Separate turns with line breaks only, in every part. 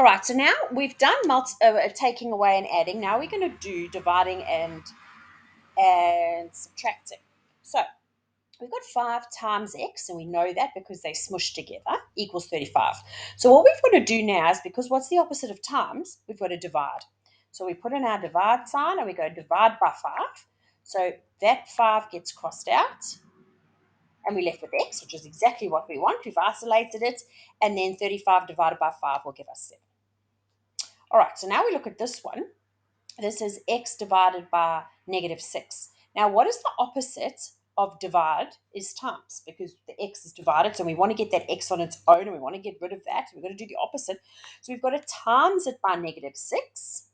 All right, so now we've done taking away and adding. Now we're going to do dividing and subtracting. So we've got 5 times x, and we know that because they smushed together, equals 35. So what we've got to do now is, because what's the opposite of times? We've got to divide. So we put in our divide sign and we go divide by 5. So that 5 gets crossed out, and we're left with x, which is exactly what we want. We've isolated it, and then 35 divided by 5 will give us 7. All right, so now we look at this one. This is x divided by -6. Now, what is the opposite of divide? Is times, because the x is divided, so we want to get that x on its own, and we want to get rid of that. We're going to do the opposite. So we've got to times it by -6,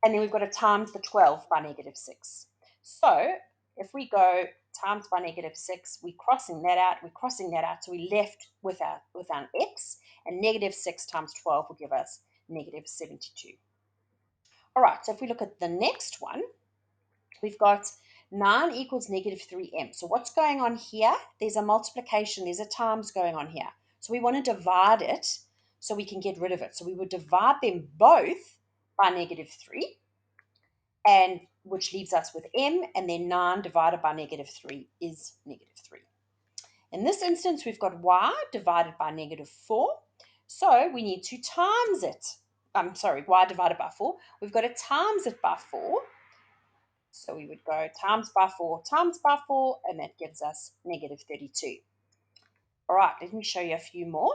and then we've got to times the 12 by -6. So if we go times by -6, we're crossing that out, so we're left with our x, and -6 times 12 will give us -72. All right, so if we look at the next one, we've got 9 equals -3m. So what's going on here? There's a multiplication, there's a times going on here. So we want to divide it so we can get rid of it. So we would divide them both by -3, and which leaves us with m, and then 9 divided by -3 is -3. In this instance, we've got y divided by -4. So we need to times it. Y divided by 4. We've got to times it by 4. So we would go times by 4 times by 4, and that gives us -32. All right, let me show you a few more.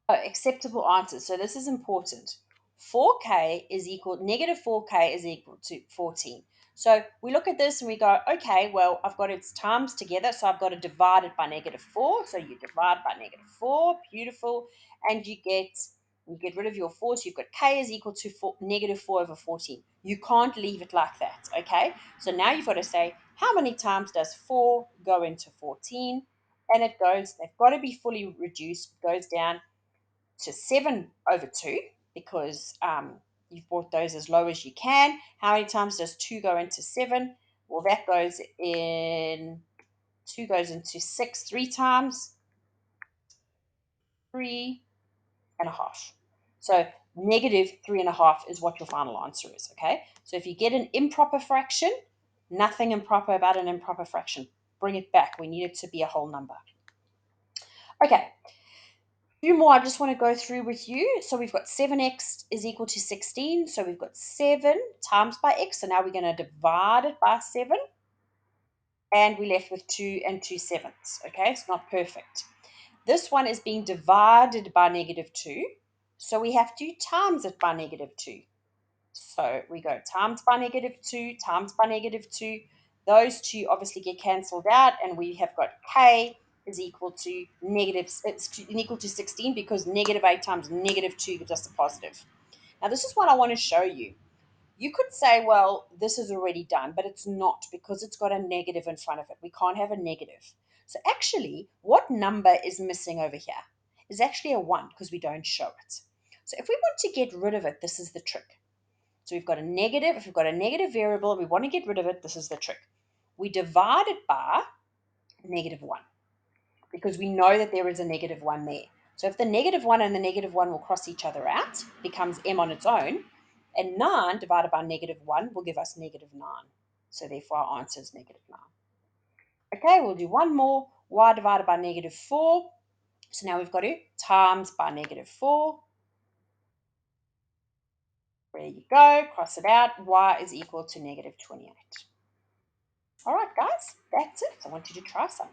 Oh, acceptable answers. So this is important. 4k is equal, -4k is equal to 14. So we look at this and we go, okay, well, I've got its times together, so I've got to divide it by -4. So you divide by -4, beautiful, and you get rid of your 4, so you've got k is equal to -4 over 14. You can't leave it like that, okay? So now you've got to say, how many times does 4 go into 14? And they've got to be fully reduced, it goes down to 7 over 2, because you've brought those as low as you can. How many times does 2 go into 7? Well, 2 goes into 6 3 times, 3.5. So -3.5 is what your final answer is, okay? So if you get an improper fraction, nothing improper about an improper fraction. Bring it back. We need it to be a whole number. Okay, few more I just want to go through with you. So we've got 7x is equal to 16. So we've got 7 times by x. So now we're going to divide it by 7. And we're left with 2 and 2/7. Okay, it's not perfect. This one is being divided by -2. So we have to times it by -2. So we go times by -2, times by -2. Those two obviously get cancelled out, and we have got k is equal to equal to 16, because -8 times -2 gives us a positive. Now, this is what I want to show you. You could say, well, this is already done, but it's not, because it's got a negative in front of it. We can't have a negative. So actually, what number is missing over here is actually a 1, because we don't show it. So if we want to get rid of it, this is the trick. So we've got a negative. If we've got a negative variable and we want to get rid of it, this is the trick. We divide it by -1, because we know that there is a -1 there. So if the -1 and the -1 will cross each other out, becomes m on its own, and 9 divided by -1 will give us -9. So therefore our answer is -9. Okay, we'll do one more. Y divided by -4. So now we've got to times by -4. There you go, cross it out. Y is equal to -28. All right, guys, that's it. I want you to try some.